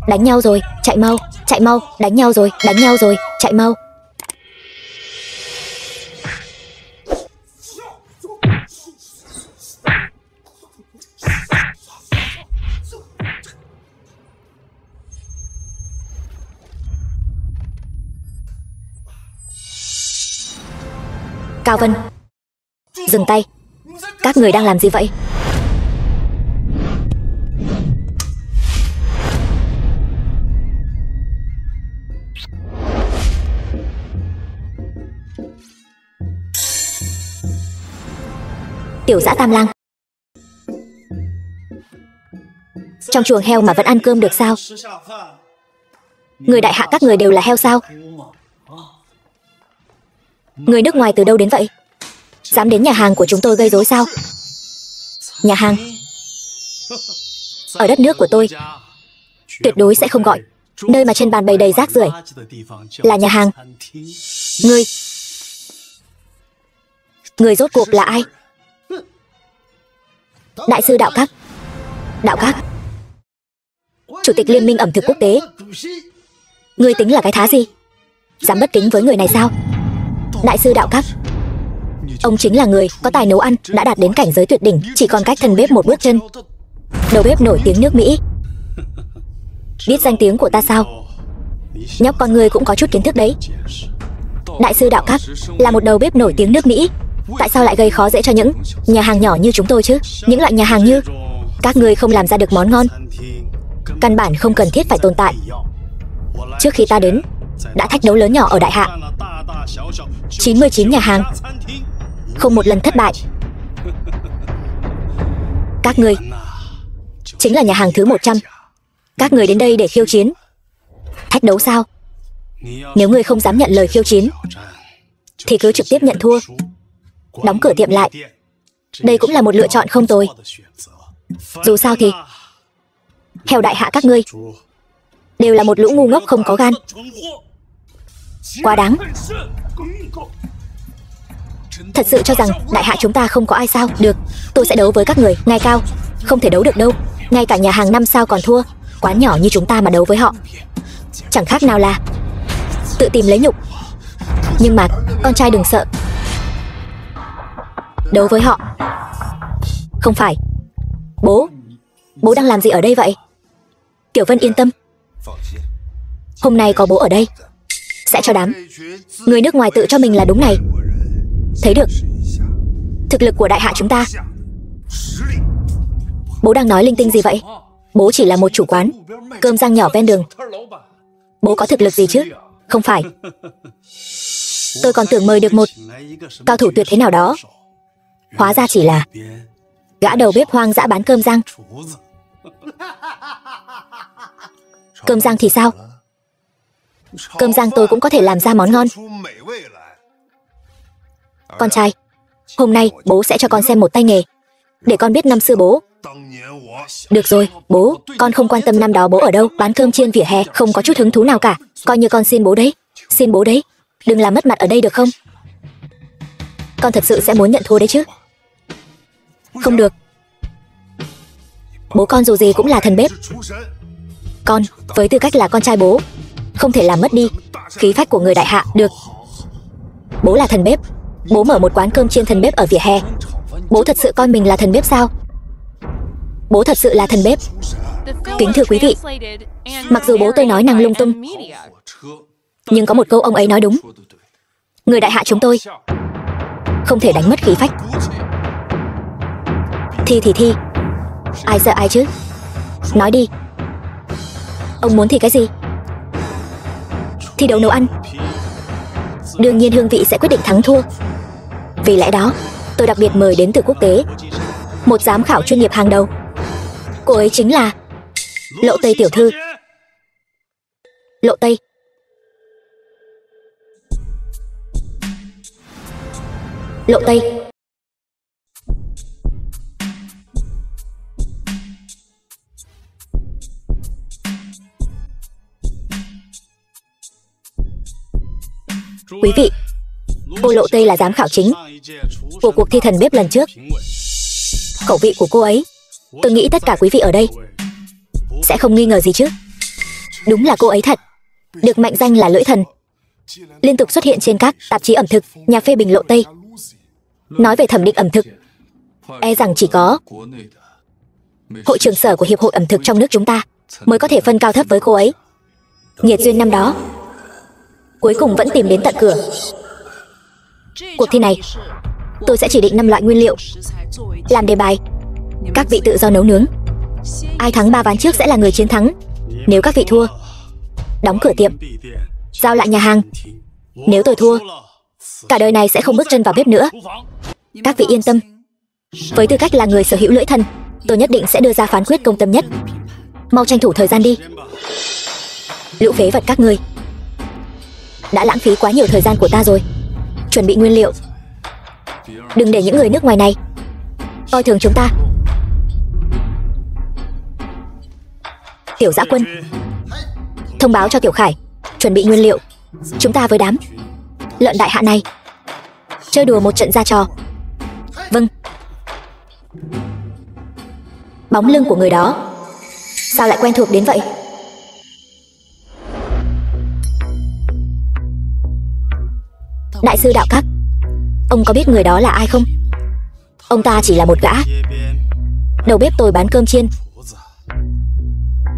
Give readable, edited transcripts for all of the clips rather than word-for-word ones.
Đánh nhau rồi, chạy mau, chạy mau, đánh nhau rồi, chạy mau. Cao Vân, dừng tay. Các người đang làm gì vậy? Tiểu dã Tam Lang, trong chuồng heo mà vẫn ăn cơm được sao? Người đại hạ các người đều là heo sao? Người nước ngoài từ đâu đến vậy? Dám đến nhà hàng của chúng tôi gây rối sao? Nhà hàng? Ở đất nước của tôi tuyệt đối sẽ không gọi nơi mà trên bàn bày đầy rác rưởi là nhà hàng. Người rốt cuộc là ai? Đại sư Đạo Các. Đạo Các, Chủ tịch Liên minh ẩm thực quốc tế. Ngươi tính là cái thá gì? Dám bất kính với người này sao? Đại sư Đạo Các, ông chính là người có tài nấu ăn, đã đạt đến cảnh giới tuyệt đỉnh, chỉ còn cách thần bếp một bước chân. Đầu bếp nổi tiếng nước Mỹ. Biết danh tiếng của ta sao? Nhóc con ngươi cũng có chút kiến thức đấy. Đại sư Đạo Các là một đầu bếp nổi tiếng nước Mỹ. Tại sao lại gây khó dễ cho những nhà hàng nhỏ như chúng tôi chứ? Những loại nhà hàng như các ngươi không làm ra được món ngon, căn bản không cần thiết phải tồn tại. Trước khi ta đến, đã thách đấu lớn nhỏ ở Đại Hạ, 99 nhà hàng, không một lần thất bại. Các ngươi chính là nhà hàng thứ 100. Các người đến đây để khiêu chiến, thách đấu sao? Nếu ngươi không dám nhận lời khiêu chiến thì cứ trực tiếp nhận thua, đóng cửa tiệm lại. Đây cũng là một lựa chọn không tồi. Dù sao thì heo Đại Hạ các ngươi đều là một lũ ngu ngốc không có gan. Quá đáng. Thật sự cho rằng Đại Hạ chúng ta không có ai sao? Được, tôi sẽ đấu với các người. Ngai cao, không thể đấu được đâu. Ngay cả nhà hàng 5 sao còn thua. Quán nhỏ như chúng ta mà đấu với họ, chẳng khác nào là tự tìm lấy nhục. Nhưng mà con trai đừng sợ. Đấu với họ. Không phải. Bố đang làm gì ở đây vậy? Tiểu Vân yên tâm, hôm nay có bố ở đây, sẽ cho đám người nước ngoài tự cho mình là đúng này thấy được thực lực của Đại Hạ chúng ta. Bố đang nói linh tinh gì vậy? Bố chỉ là một chủ quán cơm rang nhỏ ven đường. Bố có thực lực gì chứ? Không phải. Tôi còn tưởng mời được một cao thủ tuyệt thế nào đó, hóa ra chỉ là gã đầu bếp hoang dã bán cơm rang. Cơm rang thì sao? Cơm rang tôi cũng có thể làm ra món ngon. Con trai, hôm nay bố sẽ cho con xem một tay nghề, để con biết năm xưa bố. Được rồi, bố, con không quan tâm năm đó bố ở đâu, bán cơm trên vỉa hè, không có chút hứng thú nào cả. Coi như con xin bố đấy. Xin bố đấy, đừng làm mất mặt ở đây được không? Con thật sự sẽ muốn nhận thua đấy chứ? Không được. Bố con dù gì cũng là thần bếp. Con, với tư cách là con trai bố, không thể làm mất đi khí phách của người Đại Hạ được. Bố là thần bếp, bố mở một quán cơm chiên thần bếp ở vỉa hè. Bố thật sự coi mình là thần bếp sao? Bố thật sự là thần bếp. Kính thưa quý vị, mặc dù bố tôi nói năng lung tung, nhưng có một câu ông ấy nói đúng. Người Đại Hạ chúng tôi không thể đánh mất khí phách. Thi thì thi, ai sợ ai chứ? Nói đi, ông muốn thi cái gì? Thi đấu nấu ăn. Đương nhiên hương vị sẽ quyết định thắng thua. Vì lẽ đó, tôi đặc biệt mời đến từ quốc tế một giám khảo chuyên nghiệp hàng đầu. Cô ấy chính là Lộ Tây tiểu thư. Lộ Tây. Lộ Tây. Quý vị, cô Lộ Tây là giám khảo chính của cuộc thi thần bếp lần trước. Khẩu vị của cô ấy, tôi nghĩ tất cả quý vị ở đây sẽ không nghi ngờ gì chứ. Đúng là cô ấy thật, được mệnh danh là lưỡi thần, liên tục xuất hiện trên các tạp chí ẩm thực, nhà phê bình lộ Tây. Nói về thẩm định ẩm thực, e rằng chỉ có hội trưởng sở của hiệp hội ẩm thực trong nước chúng ta mới có thể phân cao thấp với cô ấy. Nghiệt duyên năm đó cuối cùng vẫn tìm đến tận cửa. Cuộc thi này tôi sẽ chỉ định 5 loại nguyên liệu làm đề bài. Các vị tự do nấu nướng. Ai thắng 3 ván trước sẽ là người chiến thắng. Nếu các vị thua, đóng cửa tiệm, giao lại nhà hàng. Nếu tôi thua, cả đời này sẽ không bước chân vào bếp nữa. Các vị yên tâm, với tư cách là người sở hữu lưỡi thần, tôi nhất định sẽ đưa ra phán quyết công tâm nhất. Mau tranh thủ thời gian đi. Lũ phế vật các ngươi đã lãng phí quá nhiều thời gian của ta rồi. Chuẩn bị nguyên liệu, đừng để những người nước ngoài này coi thường chúng ta. Tiểu Dã Quân, thông báo cho Tiểu Khải chuẩn bị nguyên liệu. Chúng ta với đám lợn đại hạ này chơi đùa một trận ra trò. Vâng. Bóng lưng của người đó sao lại quen thuộc đến vậy? Đại sư Đạo Các, ông có biết người đó là ai không? Ông ta chỉ là một gã đầu bếp tồi bán cơm chiên.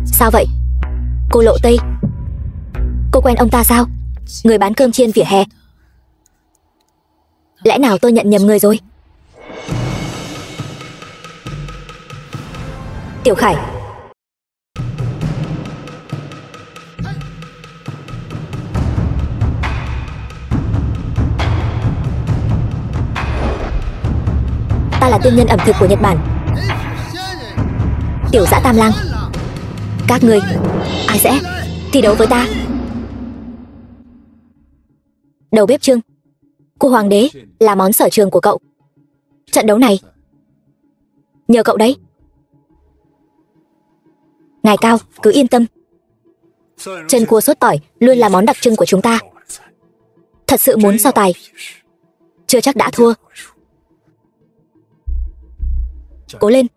Sao vậy? Cô Lộ Tây, cô quen ông ta sao? Người bán cơm chiên vỉa hè. Lẽ nào tôi nhận nhầm người rồi? Tiểu Khải, ta là tiên nhân ẩm thực của Nhật Bản. Tiểu Dã Tam Lang, các người ai sẽ thi đấu với ta? Đầu bếp Trương, cô hoàng đế là món sở trường của cậu. Trận đấu này nhờ cậu đấy. Ngài Cao, cứ yên tâm. Chân cua sốt tỏi luôn là món đặc trưng của chúng ta. Thật sự muốn so tài, chưa chắc đã thua. Cố lên.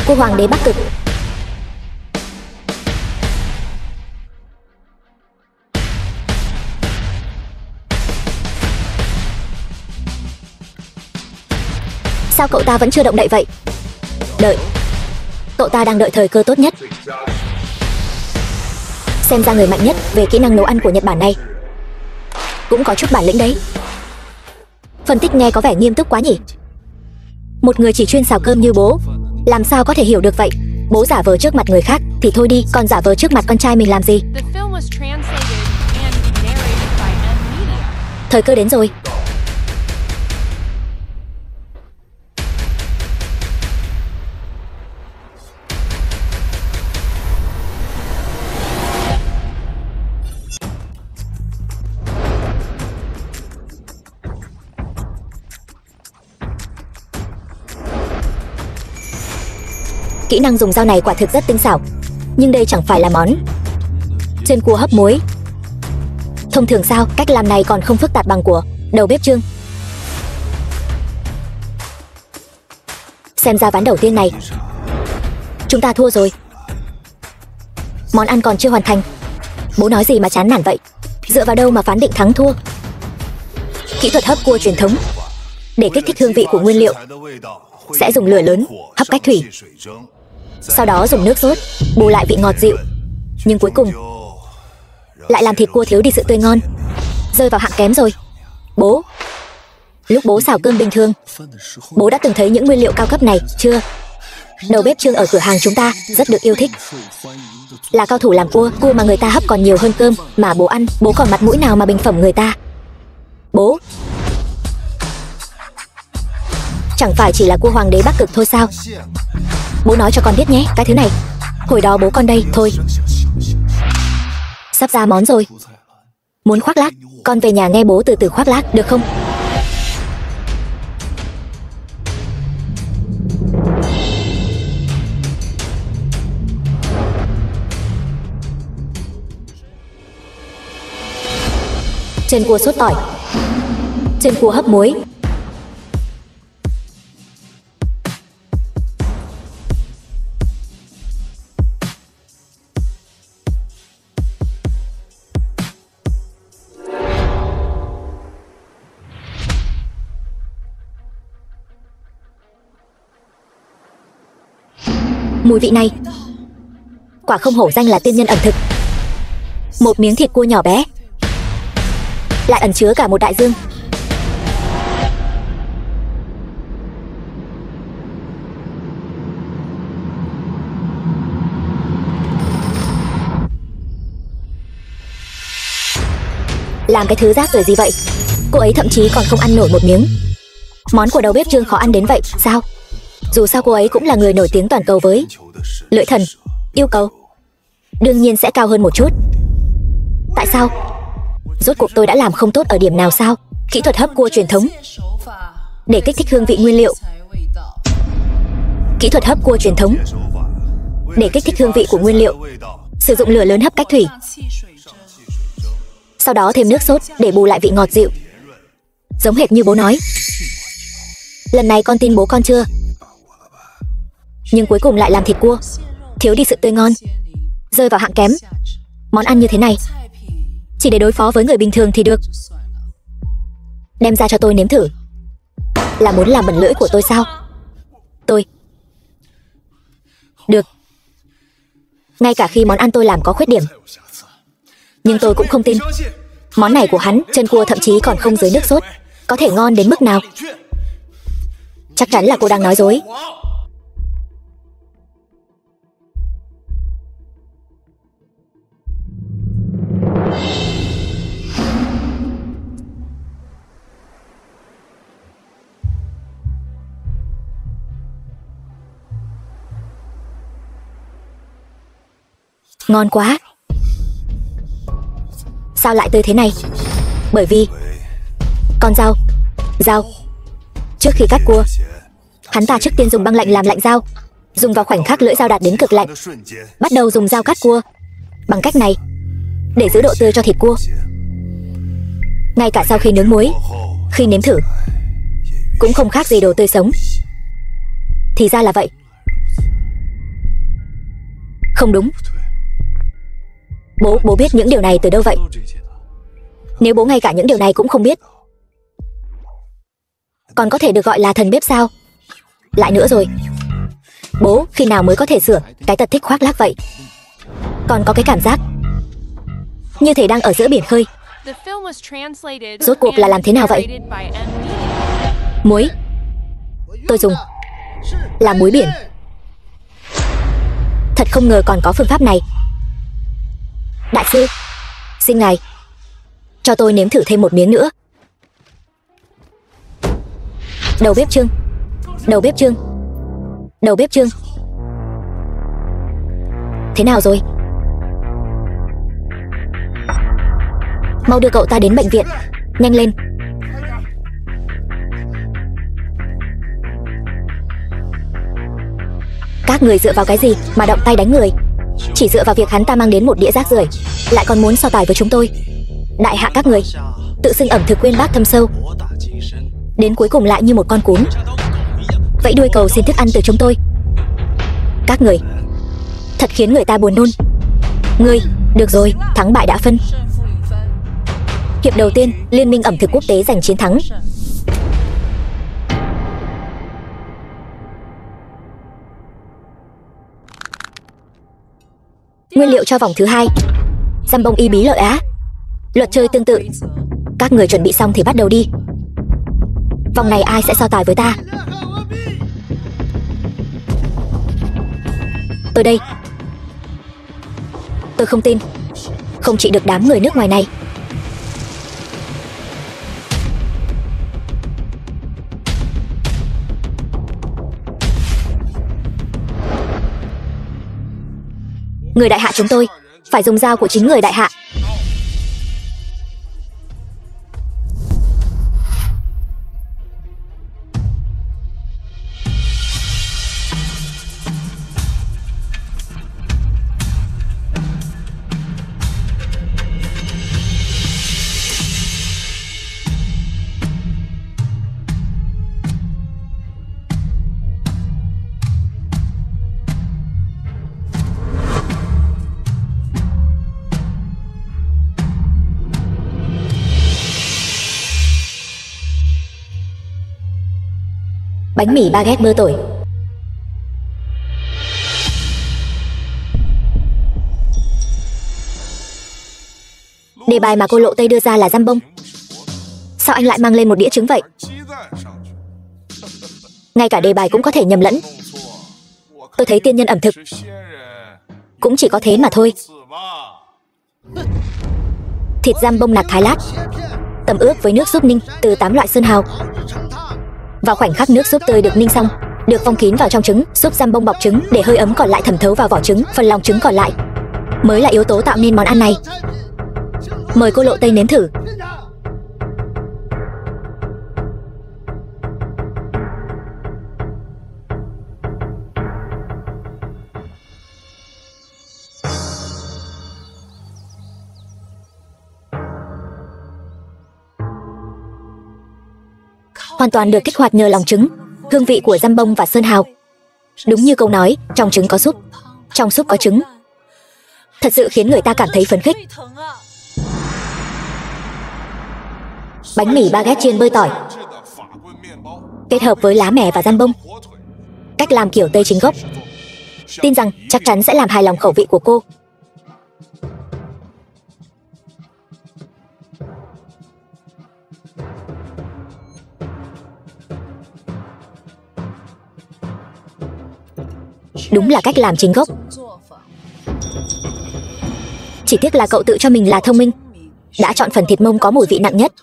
Cô hoàng đế Bắc Cực, sao cậu ta vẫn chưa động đậy vậy? Đợi, cậu ta đang đợi thời cơ tốt nhất. Xem ra người mạnh nhất về kỹ năng nấu ăn của Nhật Bản này cũng có chút bản lĩnh đấy. Phân tích nghe có vẻ nghiêm túc quá nhỉ? Một người chỉ chuyên xào cơm như bố làm sao có thể hiểu được vậy? Bố giả vờ trước mặt người khác thì thôi đi, còn giả vờ trước mặt con trai mình làm gì? Thời cơ đến rồi. Kỹ năng dùng dao này quả thực rất tinh xảo, nhưng đây chẳng phải là món chân cua hấp muối thông thường sao? Cách làm này còn không phức tạp bằng của đầu bếp Trương. Xem ra ván đầu tiên này chúng ta thua rồi. Món ăn còn chưa hoàn thành. Bố nói gì mà chán nản vậy? Dựa vào đâu mà phán định thắng thua? Kỹ thuật hấp cua truyền thống để kích thích hương vị của nguyên liệu sẽ dùng lửa lớn hấp cách thủy, sau đó dùng nước sốt bù lại vị ngọt dịu, nhưng cuối cùng lại làm thịt cua thiếu đi sự tươi ngon, rơi vào hạng kém rồi. Bố, lúc bố xào cơm bình thường, bố đã từng thấy những nguyên liệu cao cấp này chưa? Đầu bếp Trương ở cửa hàng chúng ta rất được yêu thích, là cao thủ làm cua mà người ta hấp còn nhiều hơn cơm mà bố ăn. Bố còn mặt mũi nào mà bình phẩm người ta? Bố, chẳng phải chỉ là cua hoàng đế Bắc Cực thôi sao? Bố nói cho con biết nhé, cái thứ này hồi đó bố con đây thôi. Sắp ra món rồi. Muốn khoác lác, con về nhà nghe bố từ từ khoác lác được không? chân cua sốt tỏi, chân cua hấp muối. Mùi vị này quả không hổ danh là tiên nhân ẩm thực. Một miếng thịt cua nhỏ bé lại ẩn chứa cả một đại dương. Làm cái thứ rác rưởi gì vậy? Cô ấy thậm chí còn không ăn nổi một miếng. Món của đầu bếp Trương khó ăn đến vậy sao? Dù sao cô ấy cũng là người nổi tiếng toàn cầu với lưỡi thần. Yêu cầu đương nhiên sẽ cao hơn một chút. Tại sao? Rốt cuộc tôi đã làm không tốt ở điểm nào sao? Kỹ thuật hấp cua truyền thống để kích thích hương vị nguyên liệu. Kỹ thuật hấp cua truyền thống để kích thích hương vị của nguyên liệu. Sử dụng lửa lớn hấp cách thủy, sau đó thêm nước sốt để bù lại vị ngọt dịu. Giống hệt như bố nói. Lần này con tin bố con chưa? Nhưng cuối cùng lại làm thịt cua thiếu đi sự tươi ngon, rơi vào hạng kém. Món ăn như thế này chỉ để đối phó với người bình thường thì được, đem ra cho tôi nếm thử là muốn làm bẩn lưỡi của tôi sao? Tôi được. Ngay cả khi món ăn tôi làm có khuyết điểm, nhưng tôi cũng không tin món này của hắn, chân cua thậm chí còn không dưới nước sốt, có thể ngon đến mức nào. Chắc chắn là cô đang nói dối. Ngon quá. Sao lại tươi thế này? Bởi vì con dao trước khi cắt cua, hắn ta trước tiên dùng băng lạnh làm lạnh dao, dùng vào khoảnh khắc lưỡi dao đạt đến cực lạnh, bắt đầu dùng dao cắt cua. Bằng cách này để giữ độ tươi cho thịt cua. Ngay cả sau khi nướng muối, khi nếm thử cũng không khác gì đồ tươi sống. Thì ra là vậy. Không đúng. Bố biết những điều này từ đâu vậy? Nếu bố ngay cả những điều này cũng không biết, còn có thể được gọi là thần bếp sao? Lại nữa rồi, bố khi nào mới có thể sửa cái tật thích khoác lác vậy? Còn có cái cảm giác như thể đang ở giữa biển khơi. Rốt cuộc là làm thế nào vậy? Muối tôi dùng là muối biển. Thật không ngờ còn có phương pháp này. Đại sư, xin ngài cho tôi nếm thử thêm một miếng nữa. Đầu bếp Trương, đầu bếp Trương, đầu bếp Trương. Thế nào rồi? Mau đưa cậu ta đến bệnh viện, nhanh lên. Các người dựa vào cái gì mà động tay đánh người? Chỉ dựa vào việc hắn ta mang đến một đĩa rác rưởi, lại còn muốn so tài với chúng tôi. Đại hạ các người tự xưng ẩm thực uyên bác thâm sâu, đến cuối cùng lại như một con cún vẫy đuôi cầu xin thức ăn từ chúng tôi. Các người thật khiến người ta buồn nôn. Ngươi, được rồi, thắng bại đã phân. Hiệp đầu tiên, Liên minh ẩm thực quốc tế giành chiến thắng. Nguyên liệu cho vòng thứ hai, dăm bông y bí lợi á. Luật chơi tương tự. Các người chuẩn bị xong thì bắt đầu đi. Vòng này ai sẽ so tài với ta? Tôi đây. Tôi không tin không trị được đám người nước ngoài này. Người đại hạ chúng tôi phải dùng dao của chính người đại hạ. Bánh mì baguette bơ tỏi. Đề bài mà cô Lộ Tây đưa ra là Giam Bông. Sao anh lại mang lên một đĩa trứng vậy? Ngay cả đề bài cũng có thể nhầm lẫn. Tôi thấy tiên nhân ẩm thực cũng chỉ có thế mà thôi. Thịt giam bông nạc thái lát, tẩm ướp với nước súp ninh từ 8 loại sơn hào. Vào khoảnh khắc nước súp tươi được ninh xong, được phong kín vào trong trứng, súp giam bông bọc trứng để hơi ấm còn lại thẩm thấu vào vỏ trứng, phần lòng trứng còn lại mới là yếu tố tạo nên món ăn này. Mời cô Lộ Tây nếm thử. Hoàn toàn được kích hoạt nhờ lòng trứng, hương vị của giam bông và sơn hào. Đúng như câu nói, trong trứng có súp, trong súp có trứng. Thật sự khiến người ta cảm thấy phấn khích. Bánh mì baguette chiên bơ tỏi, kết hợp với lá mè và giam bông. Cách làm kiểu Tây chính gốc. Tin rằng chắc chắn sẽ làm hài lòng khẩu vị của cô. Đúng là cách làm chính gốc. Chỉ tiếc là cậu tự cho mình là thông minh, đã chọn phần thịt mông có mùi vị nặng nhất,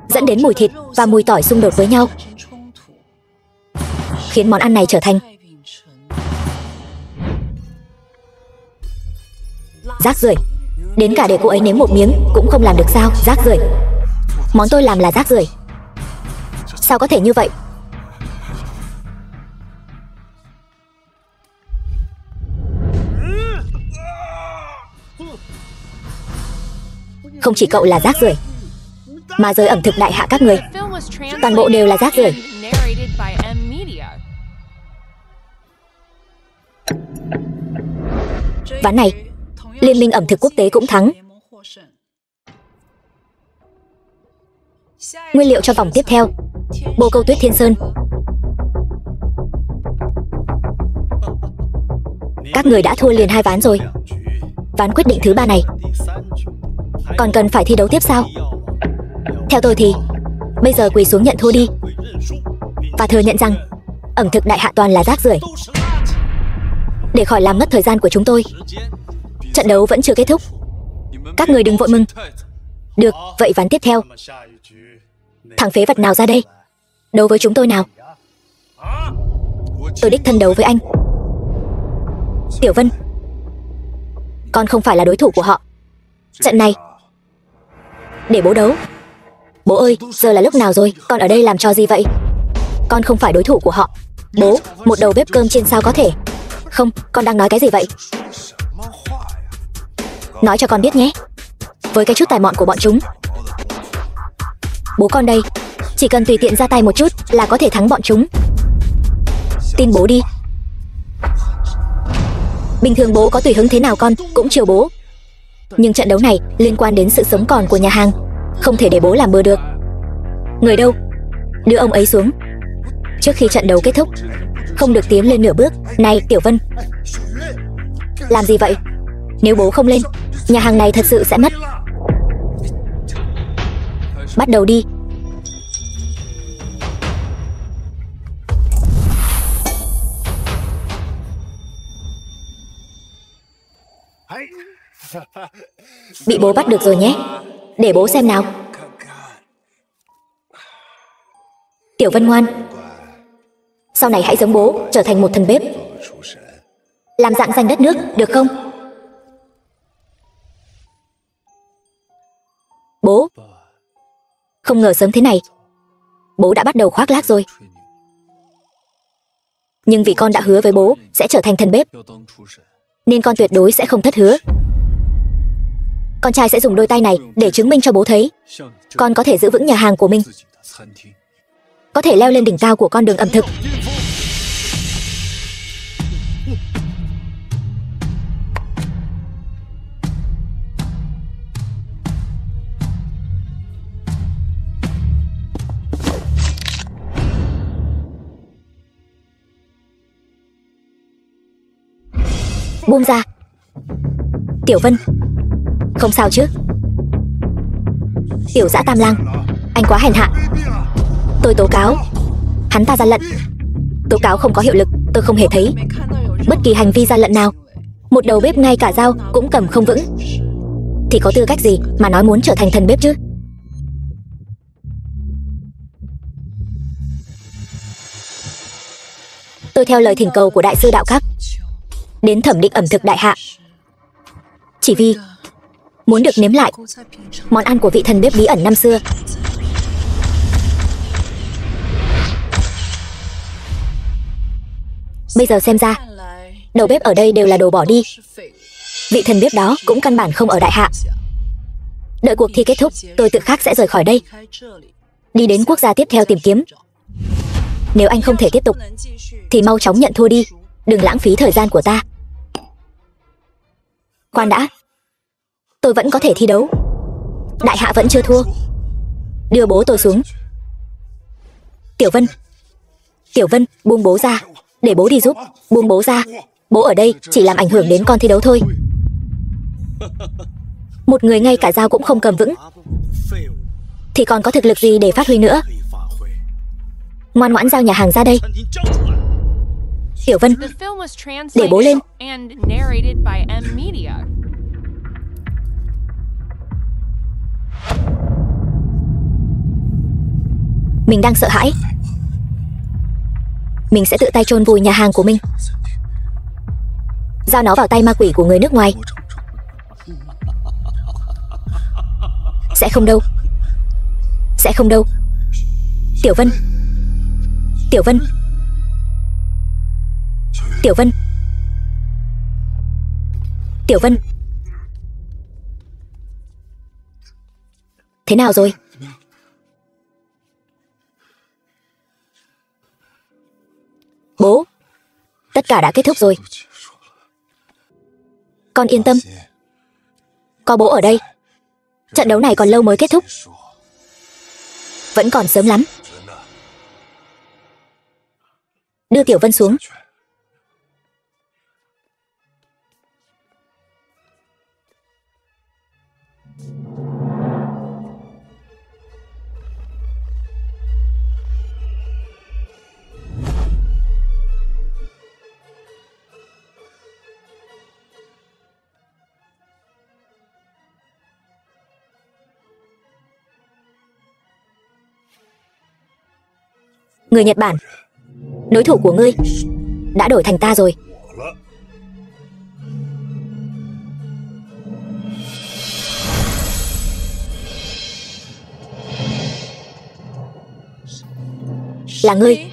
dẫn đến mùi thịt và mùi tỏi xung đột với nhau, khiến món ăn này trở thành rác rưởi. Đến cả để cô ấy nếm một miếng cũng không làm được sao? Rác rưởi. Món tôi làm là rác rưởi. Sao có thể như vậy? Không chỉ cậu là rác rưởi, mà giới ẩm thực đại hạ các người, toàn bộ đều là rác rưởi. Ván này, Liên minh ẩm thực quốc tế cũng thắng. Nguyên liệu cho vòng tiếp theo: bồ câu tuyết Thiên Sơn. Các người đã thua liền 2 ván rồi. Ván quyết định thứ 3 này còn cần phải thi đấu tiếp sao? Theo tôi thì bây giờ quỳ xuống nhận thua đi, và thừa nhận rằng ẩm thực đại hạ toàn là rác rưởi, để khỏi làm mất thời gian của chúng tôi. Trận đấu vẫn chưa kết thúc, các người đừng vội mừng. Được, vậy ván tiếp theo, thằng phế vật nào ra đây đấu với chúng tôi nào? Tôi đích thân đấu với anh. Tiểu Vân, con không phải là đối thủ của họ. Trận này để bố đấu. Bố ơi, giờ là lúc nào rồi? Con ở đây làm trò gì vậy? Con không phải đối thủ của họ. Bố, một đầu bếp cơm chiên sao có thể? Không, con đang nói cái gì vậy? Nói cho con biết nhé. Với cái chút tài mọn của bọn chúng, bố con đây, chỉ cần tùy tiện ra tay một chút là có thể thắng bọn chúng. Tin bố đi. Bình thường bố có tùy hứng thế nào con cũng chiều bố, nhưng trận đấu này liên quan đến sự sống còn của nhà hàng, không thể để bố làm bừa được. Người đâu? Đưa ông ấy xuống. Trước khi trận đấu kết thúc, không được tiến lên nửa bước. Này Tiểu Vân, làm gì vậy? Nếu bố không lên, nhà hàng này thật sự sẽ mất. Bắt đầu đi. Bị bố bắt được rồi nhé. Để bố xem nào. Tiểu Vân ngoan, sau này hãy giống bố, trở thành một thần bếp, làm rạng danh đất nước, được không? Bố, không ngờ sớm thế này bố đã bắt đầu khoác lác rồi. Nhưng vì con đã hứa với bố sẽ trở thành thần bếp, nên con tuyệt đối sẽ không thất hứa. Con trai sẽ dùng đôi tay này để chứng minh cho bố thấy con có thể giữ vững nhà hàng của mình, có thể leo lên đỉnh cao của con đường ẩm thực. Buông ra. Tiểu Vân, không sao chứ? Tiểu Dã Tam Lang, anh quá hèn hạ. Tôi tố cáo hắn ta gian lận. Tố cáo không có hiệu lực, tôi không hề thấy bất kỳ hành vi gian lận nào. Một đầu bếp ngay cả dao cũng cầm không vững thì có tư cách gì mà nói muốn trở thành thần bếp chứ? Tôi theo lời thỉnh cầu của đại sư đạo các đến thẩm định ẩm thực đại hạ, chỉ vì muốn được nếm lại món ăn của vị thần bếp bí ẩn năm xưa. Bây giờ xem ra đầu bếp ở đây đều là đồ bỏ đi. Vị thần bếp đó cũng căn bản không ở đại hạ. Đợi cuộc thi kết thúc, tôi tự khắc sẽ rời khỏi đây, đi đến quốc gia tiếp theo tìm kiếm. Nếu anh không thể tiếp tục thì mau chóng nhận thua đi, đừng lãng phí thời gian của ta. Khoan đã, tôi vẫn có thể thi đấu. Đại hạ vẫn chưa thua. Đưa bố tôi xuống. Tiểu Vân, Tiểu Vân, buông bố ra, để bố đi giúp. Buông bố ra, bố ở đây chỉ làm ảnh hưởng đến con thi đấu thôi. Một người ngay cả dao cũng không cầm vững thì còn có thực lực gì để phát huy nữa? Ngoan ngoãn giao nhà hàng ra đây. Tiểu Vân, để bố lên. Mình đang sợ hãi. Mình sẽ tự tay chôn vùi nhà hàng của mình, giao nó vào tay ma quỷ của người nước ngoài. Sẽ không đâu. Sẽ không đâu. Tiểu Vân, Tiểu Vân, Tiểu Vân, Tiểu Vân. Thế nào rồi? Bố, tất cả đã kết thúc rồi. Con yên tâm, có bố ở đây, trận đấu này còn lâu mới kết thúc. Vẫn còn sớm lắm. Đưa Tiểu Vân xuống. Người Nhật Bản, đối thủ của ngươi đã đổi thành ta rồi. Là ngươi.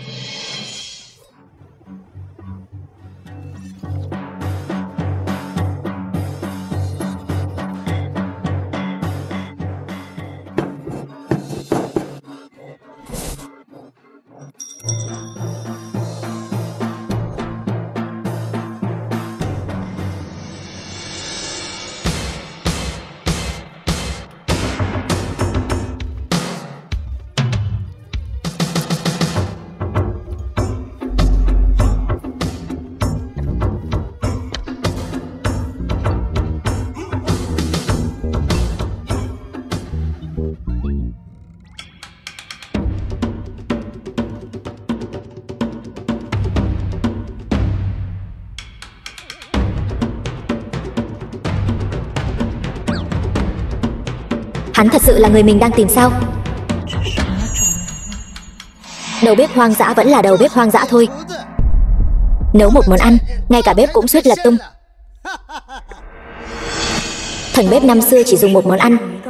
Hắn thật sự là người mình đang tìm sao? Đầu bếp hoang dã vẫn là đầu bếp hoang dã thôi. Nấu một món ăn, ngay cả bếp cũng suýt lật tung. Thần bếp năm xưa chỉ dùng một món ăn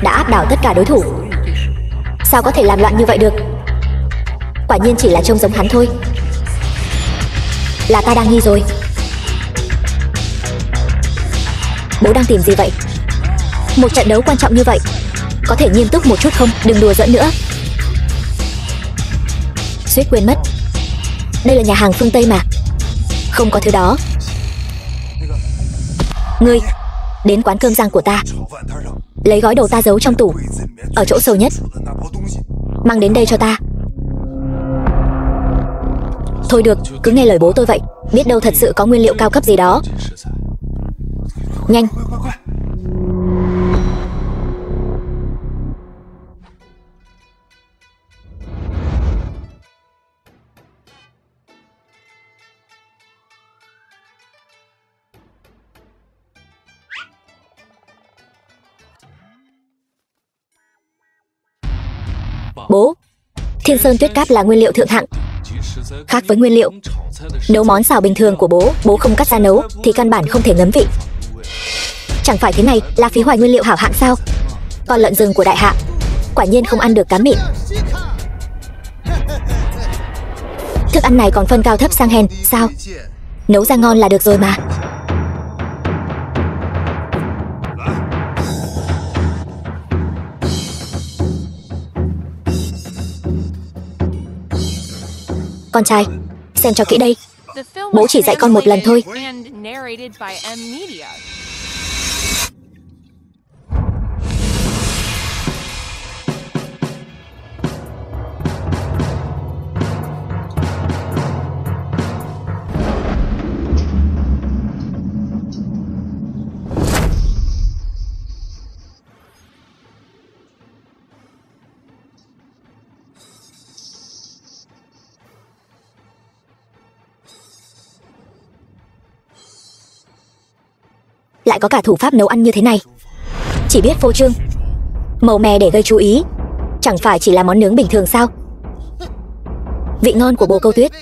đã áp đảo tất cả đối thủ. Sao có thể làm loạn như vậy được? Quả nhiên chỉ là trông giống hắn thôi. Là ta đang nghi rồi. Bố đang tìm gì vậy? Một trận đấu quan trọng như vậy, có thể nghiêm túc một chút không? Đừng đùa giỡn nữa. Suýt quên mất, đây là nhà hàng phương Tây mà, không có thứ đó. Ngươi đến quán cơm rang của ta, lấy gói đồ ta giấu trong tủ ở chỗ sâu nhất, mang đến đây cho ta. Thôi được, cứ nghe lời bố tôi vậy. Biết đâu thật sự có nguyên liệu cao cấp gì đó. Nhanh. Bố, Thiên Sơn tuyết cáp là nguyên liệu thượng hạng. Khác với nguyên liệu nấu món xào bình thường của bố không cắt ra nấu thì căn bản không thể ngấm vị. Chẳng phải thế này là phí hoài nguyên liệu hảo hạng sao? Con lợn rừng của đại hạ quả nhiên không ăn được cá mịn. Thức ăn này còn phân cao thấp sang hèn sao? Nấu ra ngon là được rồi mà. Con trai, xem cho kỹ đây. Bố chỉ dạy con một lần thôi. Lại có cả thủ pháp nấu ăn như thế này. Chỉ biết phô trương, màu mè để gây chú ý. Chẳng phải chỉ là món nướng bình thường sao? Vị ngon của bồ câu tuyết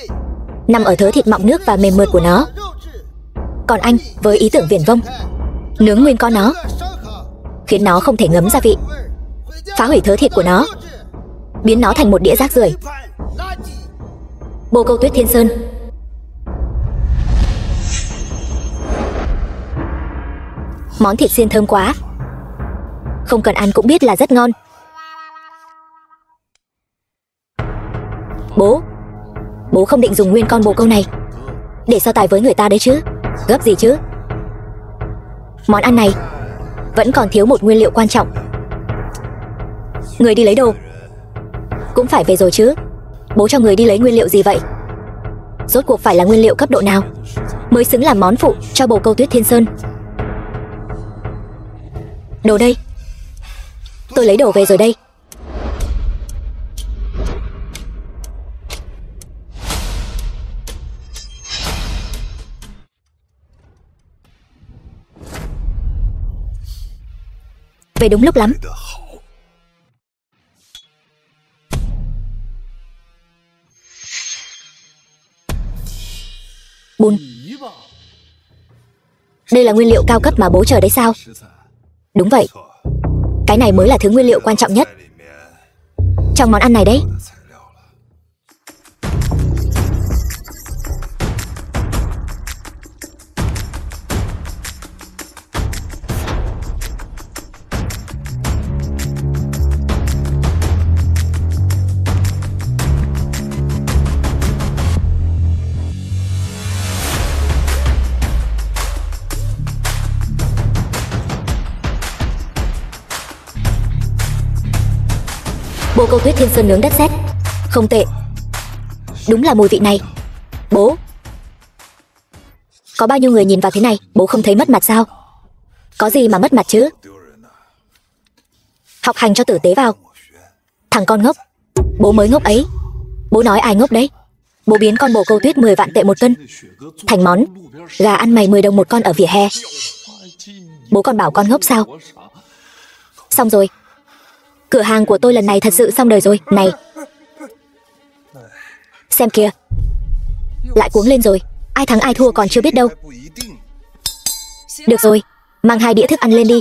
nằm ở thớ thịt mọng nước và mềm mượt của nó. Còn anh với ý tưởng viển vông, nướng nguyên con nó, khiến nó không thể ngấm gia vị, phá hủy thớ thịt của nó, biến nó thành một đĩa rác rưởi. Bồ câu tuyết Thiên Sơn. Món thịt xiên thơm quá, không cần ăn cũng biết là rất ngon. Bố không định dùng nguyên con bồ câu này để so tài với người ta đấy chứ? Gấp gì chứ? Món ăn này vẫn còn thiếu một nguyên liệu quan trọng. Người đi lấy đồ cũng phải về rồi chứ. Bố cho người đi lấy nguyên liệu gì vậy? Rốt cuộc phải là nguyên liệu cấp độ nào mới xứng làm món phụ cho bồ câu tuyết Thiên Sơn? Đồ đây. Tôi lấy đồ về rồi đây. Về đúng lúc lắm. Bùn. Đây là nguyên liệu cao cấp mà bố chờ đấy sao? Đúng vậy. Cái này mới là thứ nguyên liệu quan trọng nhất trong món ăn này đấy. Bồ câu tuyết Thiên Sơn nướng đất sét, không tệ. Đúng là mùi vị này. Bố, có bao nhiêu người nhìn vào thế này, bố không thấy mất mặt sao? Có gì mà mất mặt chứ? Học hành cho tử tế vào. Thằng con ngốc. Bố mới ngốc ấy. Bố nói ai ngốc đấy? Bố biến con bồ câu tuyết 10 vạn tệ một cân thành món gà ăn mày 10 đồng một con ở vỉa hè. Bố còn bảo con ngốc sao? Xong rồi. Cửa hàng của tôi lần này thật sự xong đời rồi. Này, xem kìa, lại cuống lên rồi. Ai thắng ai thua còn chưa biết đâu. Được rồi, mang 2 đĩa thức ăn lên đi.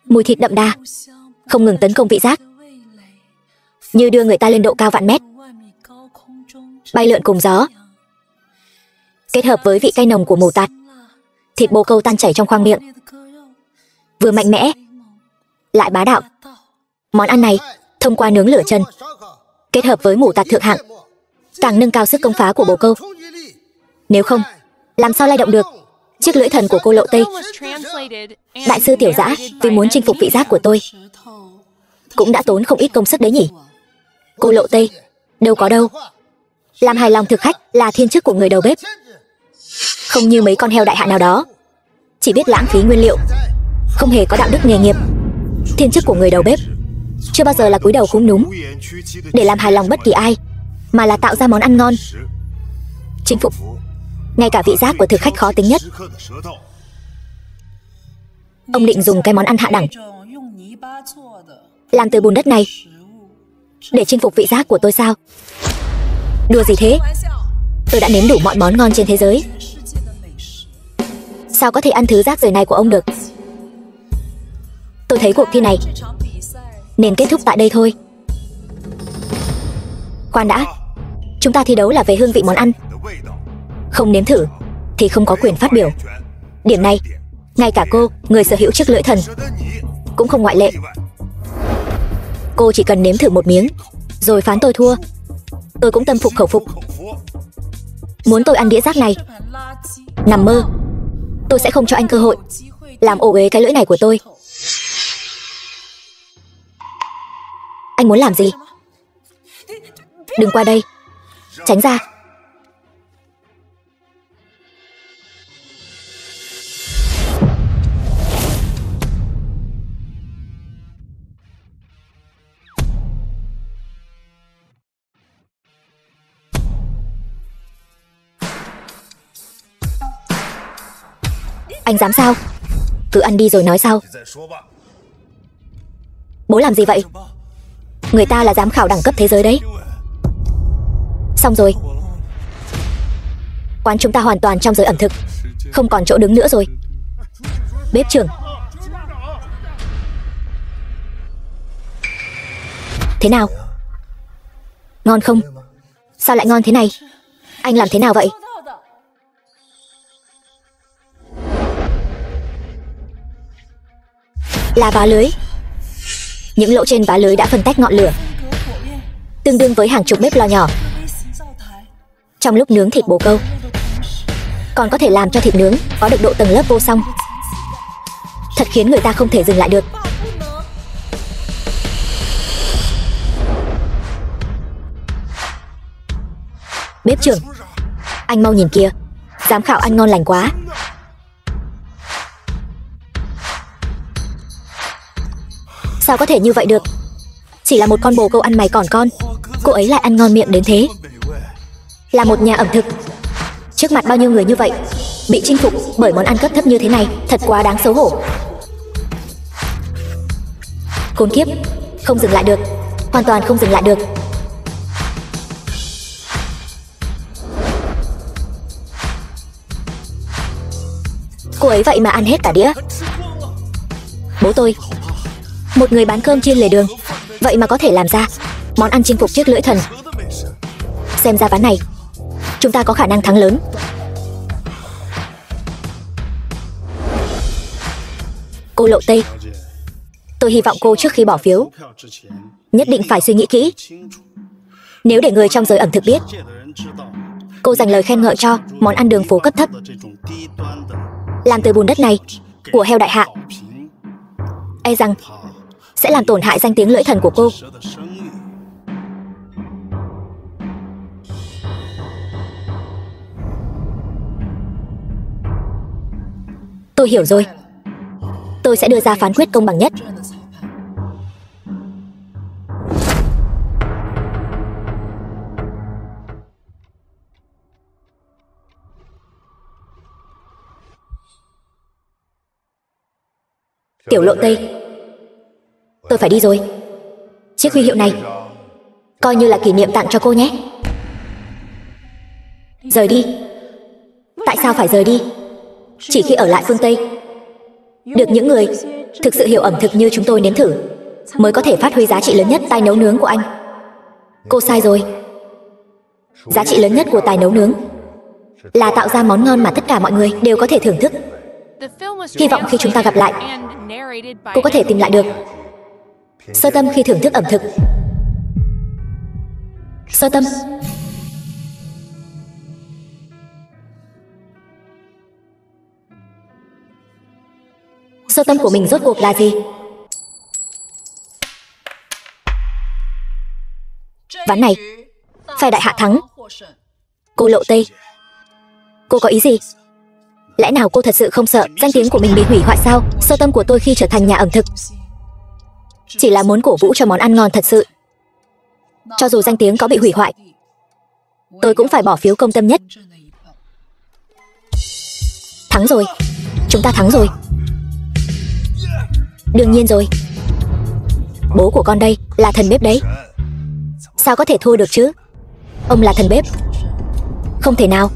Mùi thịt đậm đà không ngừng tấn công vị giác, như đưa người ta lên độ cao vạn mét, bay lượn cùng gió. Kết hợp với vị cay nồng của mù tạt, Thịt bồ câu tan chảy trong khoang miệng, vừa mạnh mẽ lại bá đạo. Món ăn này thông qua nướng lửa trần kết hợp với mủ tạt thượng hạng, càng nâng cao sức công phá của bồ câu. Nếu không, làm sao lay động được chiếc lưỡi thần của cô Lộ Tây. Đại sư Tiểu Dã vì muốn chinh phục vị giác của tôi cũng đã tốn không ít công sức đấy nhỉ. Cô Lộ Tây đâu có đâu. Làm hài lòng thực khách là thiên chức của người đầu bếp, không như mấy con heo đại hạ nào đó chỉ biết lãng phí nguyên liệu, không hề có đạo đức nghề nghiệp. Thiên chức của người đầu bếp chưa bao giờ là cúi đầu khúm núm để làm hài lòng bất kỳ ai, mà là tạo ra món ăn ngon, chinh phục ngay cả vị giác của thực khách khó tính nhất. Ông định dùng cái món ăn hạ đẳng làm từ bùn đất này để chinh phục vị giác của tôi sao? Đùa gì thế? Tôi đã nếm đủ mọi món ngon trên thế giới, sao có thể ăn thứ rác rưởi này của ông được? Tôi thấy cuộc thi này nên kết thúc tại đây thôi. Khoan đã, chúng ta thi đấu là về hương vị món ăn, không nếm thử thì không có quyền phát biểu. Điểm này, ngay cả cô, người sở hữu chiếc lưỡi thần, cũng không ngoại lệ. Cô chỉ cần nếm thử một miếng rồi phán tôi thua, tôi cũng tâm phục khẩu phục. Muốn tôi ăn đĩa rác này? Nằm mơ. Tôi sẽ không cho anh cơ hội làm ổ uế cái lưỡi này của tôi. Anh muốn làm gì? Đừng qua đây, tránh ra. Anh dám sao? Cứ ăn đi rồi nói sau. Bố làm gì vậy? Người ta là giám khảo đẳng cấp thế giới đấy. Xong rồi. Quán chúng ta hoàn toàn trong giới ẩm thực, không còn chỗ đứng nữa rồi. Bếp trưởng. Thế nào? Ngon không? Sao lại ngon thế này? Anh làm thế nào vậy? Là vá lưới. Những lỗ trên vá lưới đã phân tách ngọn lửa, tương đương với hàng chục bếp lò nhỏ. Trong lúc nướng thịt bồ câu, còn có thể làm cho thịt nướng có được độ tầng lớp vô song, thật khiến người ta không thể dừng lại được. Bếp trưởng, anh mau nhìn kìa, giám khảo ăn ngon lành quá. Sao có thể như vậy được? Chỉ là một con bồ câu ăn mày còn con, cô ấy lại ăn ngon miệng đến thế. Là một nhà ẩm thực, trước mặt bao nhiêu người như vậy, bị chinh phục bởi món ăn cấp thấp như thế này, thật quá đáng xấu hổ. Khốn kiếp, không dừng lại được, hoàn toàn không dừng lại được. Cô ấy vậy mà ăn hết cả đĩa. Bố tôi, một người bán cơm trên lề đường, vậy mà có thể làm ra món ăn chinh phục chiếc lưỡi thần. Xem ra ván này chúng ta có khả năng thắng lớn. Cô Lộ Tây, tôi hy vọng cô trước khi bỏ phiếu nhất định phải suy nghĩ kỹ. Nếu để người trong giới ẩm thực biết cô dành lời khen ngợi cho món ăn đường phố cấp thấp làm từ bùn đất này của heo đại hạ, e rằng sẽ làm tổn hại danh tiếng lưỡi thần của cô. Tôi hiểu rồi. Tôi sẽ đưa ra phán quyết công bằng nhất. Tiểu Lộ Tây, tôi phải đi rồi. Chiếc huy hiệu này coi như là kỷ niệm tặng cho cô nhé. Rời đi. Tại sao phải rời đi? Chỉ khi ở lại phương Tây, được những người thực sự hiểu ẩm thực như chúng tôi nếm thử, mới có thể phát huy giá trị lớn nhất tài nấu nướng của anh. Cô sai rồi. Giá trị lớn nhất của tài nấu nướng là tạo ra món ngon mà tất cả mọi người đều có thể thưởng thức. Hy vọng khi chúng ta gặp lại, cô có thể tìm lại được. Sơ Tâm khi thưởng thức ẩm thực. Sơ Tâm. Sơ tâm của mình rốt cuộc là gì? Ván này phải đại hạ thắng. Cô Lộ Tây, cô có ý gì? Lẽ nào cô thật sự không sợ danh tiếng của mình bị hủy hoại sao? Sơ tâm của tôi khi trở thành nhà ẩm thực chỉ là muốn cổ vũ cho món ăn ngon thật sự. Cho dù danh tiếng có bị hủy hoại, tôi cũng phải bỏ phiếu công tâm nhất. Thắng rồi. Chúng ta thắng rồi. Đương nhiên rồi. Bố của con đây là thần bếp đấy. Sao có thể thua được chứ? Ông là thần bếp. Không thể nào.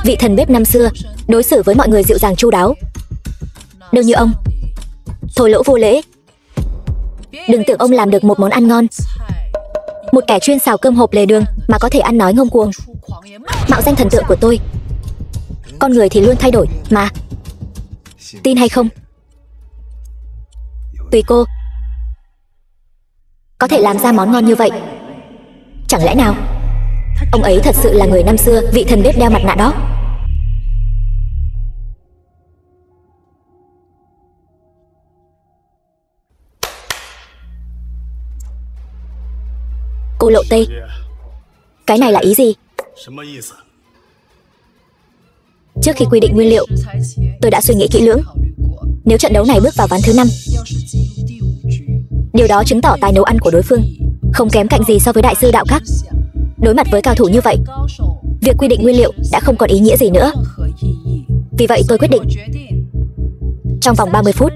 Vị thần bếp năm xưa đối xử với mọi người dịu dàng chu đáo. Đâu như ông. Thô lỗ vô lễ. Đừng tưởng ông làm được một món ăn ngon. Một kẻ chuyên xào cơm hộp lề đường mà có thể ăn nói ngông cuồng, mạo danh thần tượng của tôi. Con người thì luôn thay đổi mà. Tin hay không? Tùy cô. Có thể làm ra món ngon như vậy. Chẳng lẽ nào ông ấy thật sự là người năm xưa, vị thần bếp đeo mặt nạ đó? Cô Lộ Tây, cái này là ý gì? Trước khi quy định nguyên liệu, tôi đã suy nghĩ kỹ lưỡng. Nếu trận đấu này bước vào ván thứ 5, điều đó chứng tỏ tài nấu ăn của đối phương không kém cạnh gì so với đại sư Đạo Các. Đối mặt với cao thủ như vậy, việc quy định nguyên liệu đã không còn ý nghĩa gì nữa. Vì vậy tôi quyết định, trong vòng 30 phút,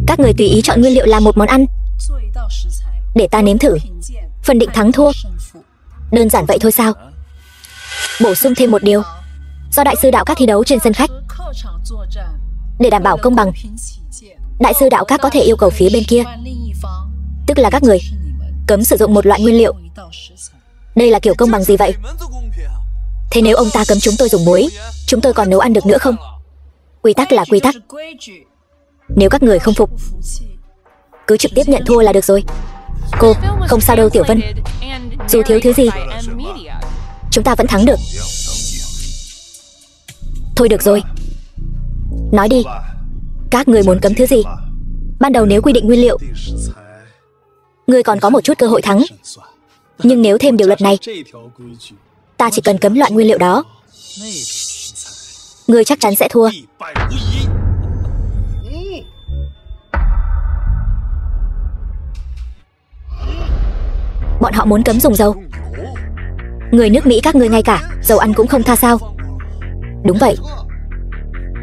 các người tùy ý chọn nguyên liệu làm một món ăn, để ta nếm thử phân định thắng thua. Đơn giản vậy thôi sao? Bổ sung thêm một điều, do đại sư Đạo Các thi đấu trên sân khách, để đảm bảo công bằng, đại sư Đạo Các có thể yêu cầu phía bên kia, tức là các người, cấm sử dụng một loại nguyên liệu. Đây là kiểu công bằng gì vậy? Thế nếu ông ta cấm chúng tôi dùng muối, chúng tôi còn nấu ăn được nữa không? Quy tắc là quy tắc. Nếu các người không phục, cứ trực tiếp nhận thua là được rồi. Cô, không sao đâu Tiểu Vân. Dù thiếu thứ gì, chúng ta vẫn thắng được. Thôi được rồi, nói đi, các người muốn cấm thứ gì? Ban đầu nếu quy định nguyên liệu, ngươi còn có một chút cơ hội thắng. Nhưng nếu thêm điều luật này, ta chỉ cần cấm loại nguyên liệu đó, ngươi chắc chắn sẽ thua. Bọn họ muốn cấm dùng dầu. Người nước Mỹ các ngươi ngay cả dầu ăn cũng không tha sao? Đúng vậy.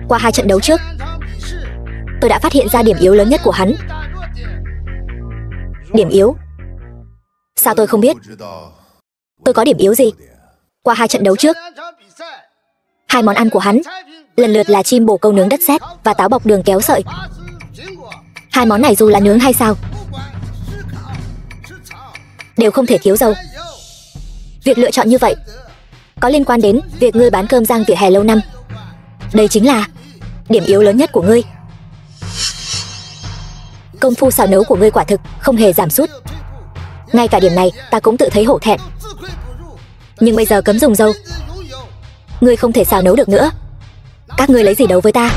Qua 2 trận đấu trước, tôi đã phát hiện ra điểm yếu lớn nhất của hắn. Điểm yếu? Sao tôi không biết? Tôi có điểm yếu gì? Qua 2 trận đấu trước, 2 món ăn của hắn lần lượt là chim bồ câu nướng đất sét và táo bọc đường kéo sợi. 2 món này dù là nướng hay sao, đều không thể thiếu dầu. Việc lựa chọn như vậy có liên quan đến việc ngươi bán cơm rang vỉa hè lâu năm. Đây chính là điểm yếu lớn nhất của ngươi. Công phu xào nấu của ngươi quả thực không hề giảm sút. Ngay cả điểm này ta cũng tự thấy hổ thẹn. Nhưng bây giờ cấm dùng dầu, ngươi không thể xào nấu được nữa. Các ngươi lấy gì đấu với ta?